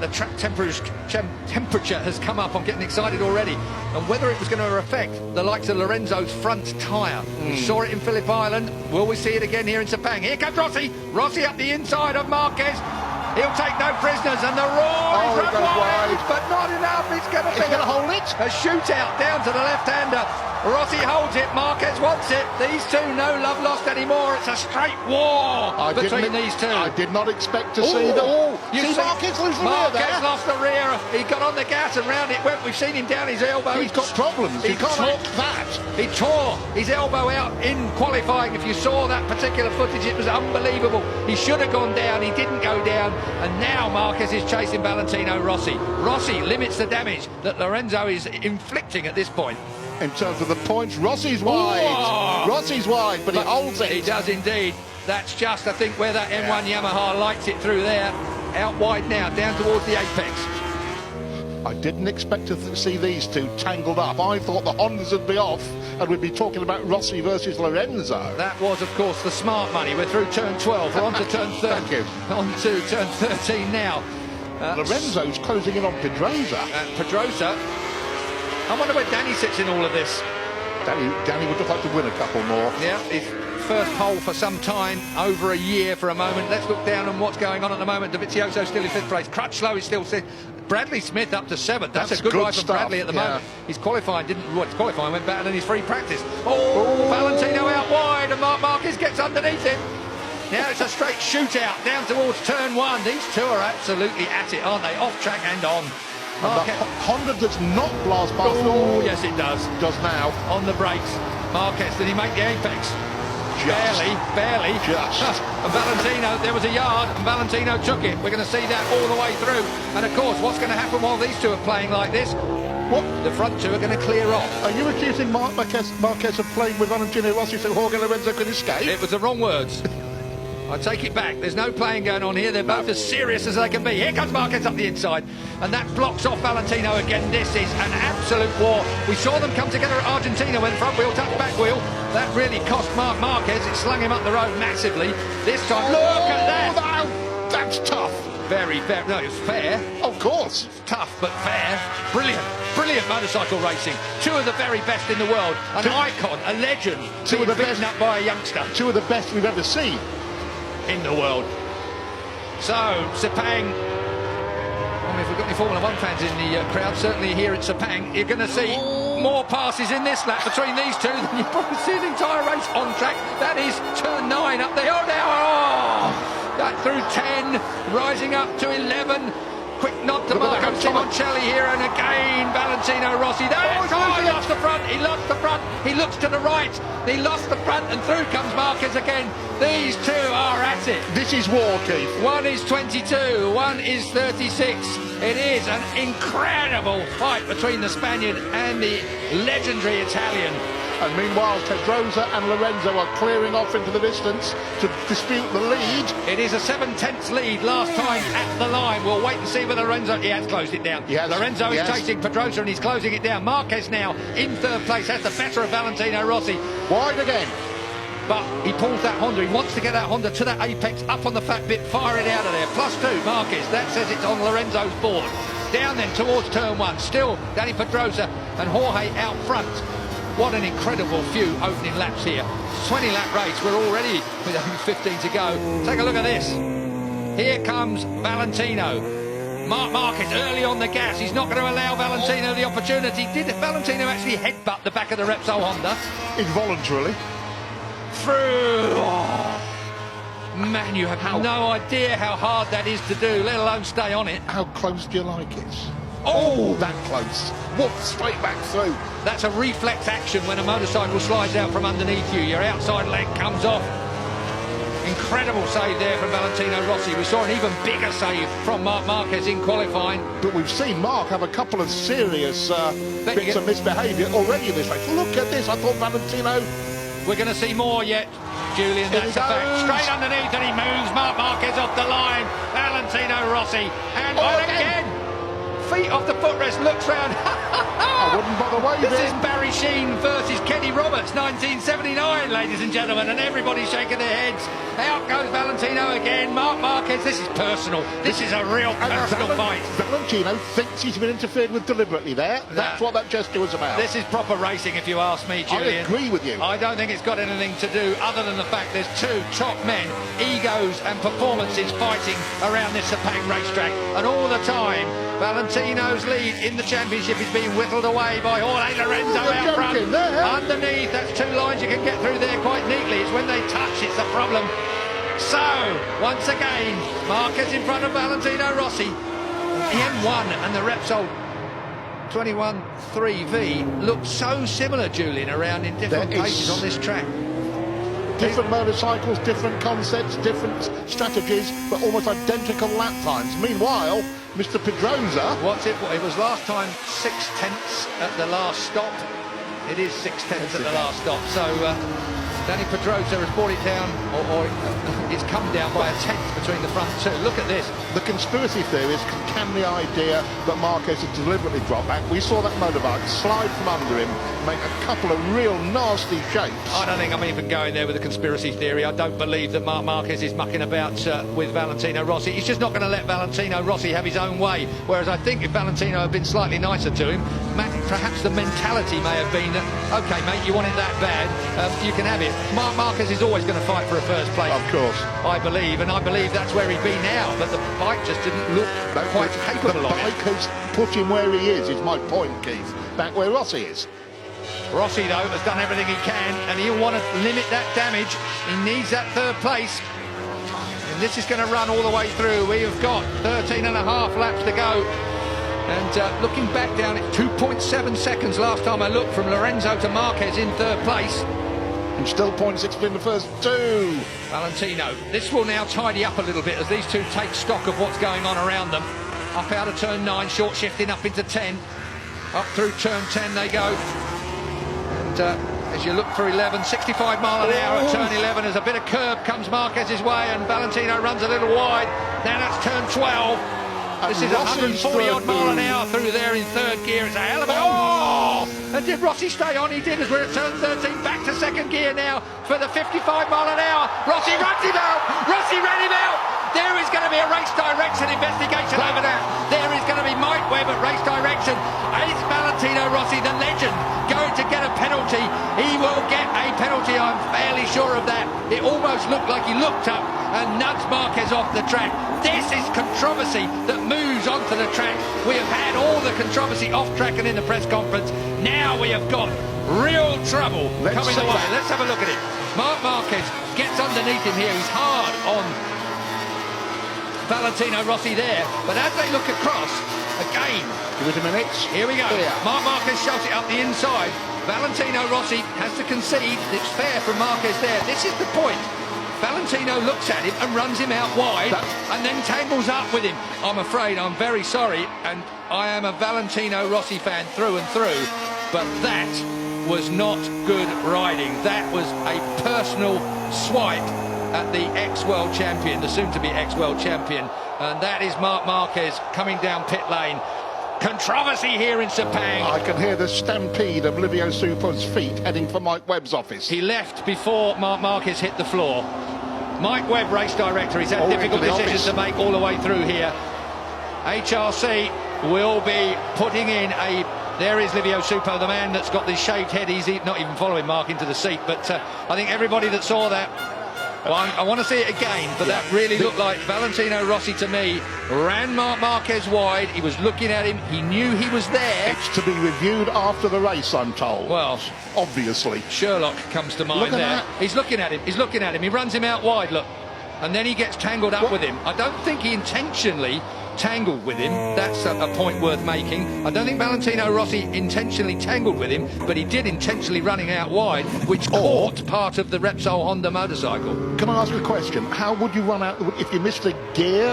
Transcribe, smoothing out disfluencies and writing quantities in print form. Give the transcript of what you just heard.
the track temperature has come up. I'm getting excited already. And whether it was going to affect the likes of Lorenzo's front tyre. We saw it in Phillip Island. Will we see it again here in Sepang? Here comes Rossi. Rossi up the inside of Marquez. He'll take no prisoners, and the roar is run wide, but not enough. It's going to be hold it. A shootout down to the left-hander. Rossi holds it. Marquez wants it. These two, no love lost anymore. It's a straight war between these two. I did not expect to see them. You see Marquez lose the rear Marquez there. lost the rear. He got on the gas and round it went. We've seen him down his elbow. He's got problems. He can't talk that. He tore his elbow out in qualifying. If you saw that particular footage, it was unbelievable. He should have gone down. He didn't go down. And now Marquez is chasing Valentino Rossi. Rossi limits the damage that Lorenzo is inflicting at this point. In terms of the points, Rossi's wide. Whoa. Rossi's wide, but he holds it. He does indeed. That's just, I think, where that M1 Yamaha lights it through there. Out wide now, down towards the apex. I didn't expect to see these two tangled up. I thought the Hondas would be off and we'd be talking about Rossi versus Lorenzo. That was, of course, the smart money. We're through turn 12. We're on to turn 13. Thank you. On to turn 13 now. Lorenzo's closing in on Pedrosa. Pedrosa. I wonder where Danny sits in all of this. Danny would just like to win a couple more. Yeah, his first pole for some time, over a year for a moment. Let's look down on what's going on at the moment. Dovizioso still in 5th place. Crutchlow is still 6th. Bradley Smith up to 7th. That's a good ride from Bradley at the moment. His qualifying qualifying went better than his free practice. Valentino out wide, and Marquez gets underneath him. Now it's a straight shootout down towards turn 1. These two are absolutely at it, aren't they? Off track and on. Honda does not blast past. Oh, yes, it does. Does now. On the brakes. Marquez, did he make the apex? Barely. Just. And Valentino, there was a yard, and Valentino took it. We're going to see that all the way through. And of course, what's going to happen while these two are playing like this? What? The front two are going to clear off. Are you accusing Marquez of playing with Valentino Rossi so Jorge Lorenzo could escape? It was the wrong words. I take it back. There's no playing going on here. They're both as serious as they can be. Here comes Marquez up the inside, and that blocks off Valentino again. This is an absolute war. We saw them come together at Argentina when front wheel touched back wheel. That really cost Marquez. It slung him up the road massively. This time, look at that. That's tough. Very fair. No, it's fair. Of course. It's tough, but fair. Brilliant motorcycle racing. Two of the very best in the world. An icon, a legend. Two of the best up by a youngster. Two of the best we've ever seen in the world. So, Sepang, I mean, if we've got any Formula 1 fans in the crowd, certainly here at Sepang, you're going to see more passes in this lap between these two than you've probably seen the entire race on track. That is turn 9 up there. That through 10, rising up to 11. Quick nod to Marco Simoncelli here, and again Valentino Rossi. He lost the front, he looks to the right, he lost the front, and through comes Marquez again. These two are at it. This is war, Keith. One is 22, one is 36. It is an incredible fight between the Spaniard and the legendary Italian. And meanwhile, Pedrosa and Lorenzo are clearing off into the distance to dispute the lead. It is a 7/10 lead last time at the line. We'll wait and see whether Lorenzo... He has closed it down. Lorenzo is chasing Pedrosa and he's closing it down. Marquez now in 3rd place has the better of Valentino Rossi. Wide again. But he pulls that Honda. He wants to get that Honda to that apex, up on the fat bit, fire it out of there. +2, Marquez. That says it's on Lorenzo's board. Down then towards turn 1. Still Danny Pedrosa and Jorge out front. What an incredible few opening laps here. 20-lap race. We're already with only 15 to go. Take a look at this. Here comes Valentino. Marquez early on the gas. He's not going to allow Valentino the opportunity. Did Valentino actually headbutt the back of the Repsol Honda? Involuntarily. Through. Oh. Man, you have no idea how hard that is to do, let alone stay on it. How close do you like it? Oh, that close. Whoop, straight back through. That's a reflex action when a motorcycle slides out from underneath you. Your outside leg comes off. Incredible save there from Valentino Rossi. We saw an even bigger save from Marquez in qualifying. But we've seen Mark have a couple of serious bits of misbehaviour already in this race. Look at this. I thought Valentino... We're going to see more yet, Julian. That's a fact. Straight underneath, and he moves Marquez off the line. Valentino Rossi. And again. Feet off the footrest, looks round. I wouldn't bother waving. This is Barry Sheen versus Kenny Roberts, 1979, ladies and gentlemen, and everybody's shaking their heads. Out goes Valentino again. Marquez, this is personal. This is a real personal fight. Valentino thinks he's been interfered with deliberately there. That's what that gesture was about. This is proper racing, if you ask me, Julian. I agree with you. I don't think it's got anything to do other than the fact there's two top men, egos and performances fighting around this Sepang racetrack. And all the time, Valentino's lead in the championship is being whittled away by Jorge Lorenzo out front. Underneath, that's two lines you can get through there quite neatly. It's when they touch, it's the problem. So, once again, Marquez in front of Valentino Rossi. The M1 and the Repsol 21-3V look so similar, Julian, around in different places on this track. Different motorcycles, different concepts, different strategies, but almost identical lap times. Meanwhile, Mr. Pedrosa... What's it? It was last time 6/10 at the last stop. It is 6/10 at the last stop. So Danny Pedrosa has brought it down, or it's come down by a tenth between the front two. Look at this. The conspiracy theorists can the idea that Marquez has deliberately dropped back. We saw that motorbike slide from under him, make a couple of real nasty shapes. I don't think I'm even going there with a conspiracy theory. I don't believe that Marquez is mucking about with Valentino Rossi. He's just not going to let Valentino Rossi have his own way. Whereas I think if Valentino had been slightly nicer to him, perhaps the mentality may have been that, OK, mate, you want it that bad, you can have it. Marquez is always going to fight for a first place. Of course. I believe, and I believe that's where he'd be now. But the bike just didn't look quite capable of it. The bike has put him where he is my point, Keith. Back where Rossi is. Rossi, though, has done everything he can, and he'll want to limit that damage. He needs that third place. And this is going to run all the way through. We have got 13 and a half laps to go. And looking back down, it's 2.7 seconds last time I looked from Lorenzo to Marquez in third place. And still 0.6 in the first two. Valentino. This will now tidy up a little bit as these two take stock of what's going on around them. Up out of turn 9, short shifting up into 10. Up through turn 10 they go. And as you look for 11, 65 mile an hour at turn 11, as a bit of curb comes Marquez's way and Valentino runs a little wide. Now that's turn 12. This is 140 odd mile an hour through there in third gear. It's a hell of a... Oh! And did Rossi stay on? He did, as we're at turn 13, back to second gear now for the 55 mile an hour. Rossi runs him out! Rossi ran him out! There is going to be a race direction investigation over that. There is going to be Mike Webb at race direction. Is Valentino Rossi, the legend, going to get a penalty? He will get a penalty, I'm fairly sure of that. It almost looked like he looked up and nudged Marquez off the track. This is controversy that moves onto the track. We have had all the controversy off track and in the press conference. Now we have got real trouble coming the way. Let's have a look at it. Marquez gets underneath him here. He's hard on Valentino Rossi there, but as they look across, again, give it a minute. Here we go. Marquez shoves it up the inside. Valentino Rossi has to concede. It's fair from Marquez there. This is the point. Valentino looks at him and runs him out wide and then tangles up with him. I'm afraid, I'm very sorry, and I am a Valentino Rossi fan through and through, but that was not good riding. That was a personal swipe at the ex-world champion, the soon-to-be ex-world champion, and that is Marquez coming down pit lane. Controversy here in Sepang. I can hear the stampede of Livio Supo's feet heading for Mike Webb's office. He left before Marquez hit the floor. Mike Webb, race director, he's had difficult decisions to make all the way through here. HRC will be putting in a... There is Livio Supo, the man that's got this shaved head. He's not even following Mark into the seat, but I think everybody that saw that... Well, I want to see it again, but that really looked like Valentino Rossi to me. Ran Marquez wide, he was looking at him, he knew he was there. It's to be reviewed after the race, I'm told. Well, obviously. Sherlock comes to mind there. He's looking at him, he runs him out wide, look. And then he gets tangled up with him. I don't think he intentionally tangled with him. That's a point worth making. I don't think Valentino Rossi intentionally tangled with him, but he did intentionally running out wide, which caught part of the Repsol Honda motorcycle. Can I ask a question? How would you run out if you missed a gear?